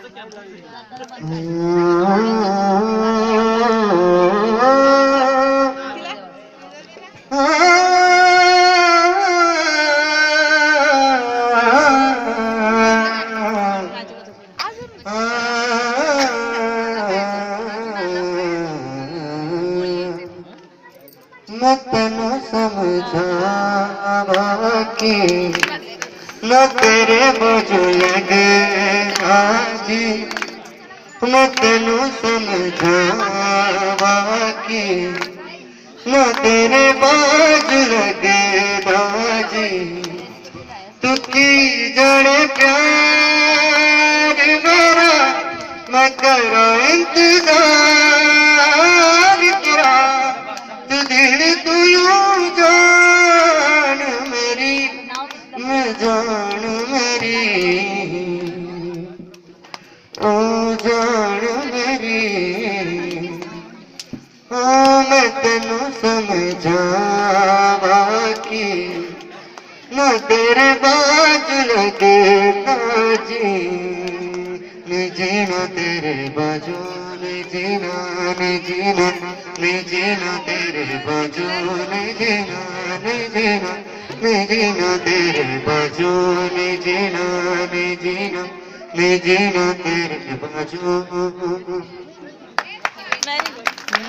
मैं तेनू समझावा कि न तेरे बोझ लगे आजी। मैं तेनू समझावा कि न तेरे बोझ लगे बाजी। तू की जाने प्यार मेरा मैं करो इंतजार तेरा। तू दिल तू यूं जान मेरी मैं जान मेरी ओ जान मेरी। ओ मैं तेनू समझावा कि न तेरे बाज लगे बाजी। मैं जीना तेरे बाजू में जीना मैं जीना मैं जीना तेरे बाजू में जीना मैं जीना मैं जीना तेरे बाजू में जीना मैं जीना मैं जीना तेरे बाजू।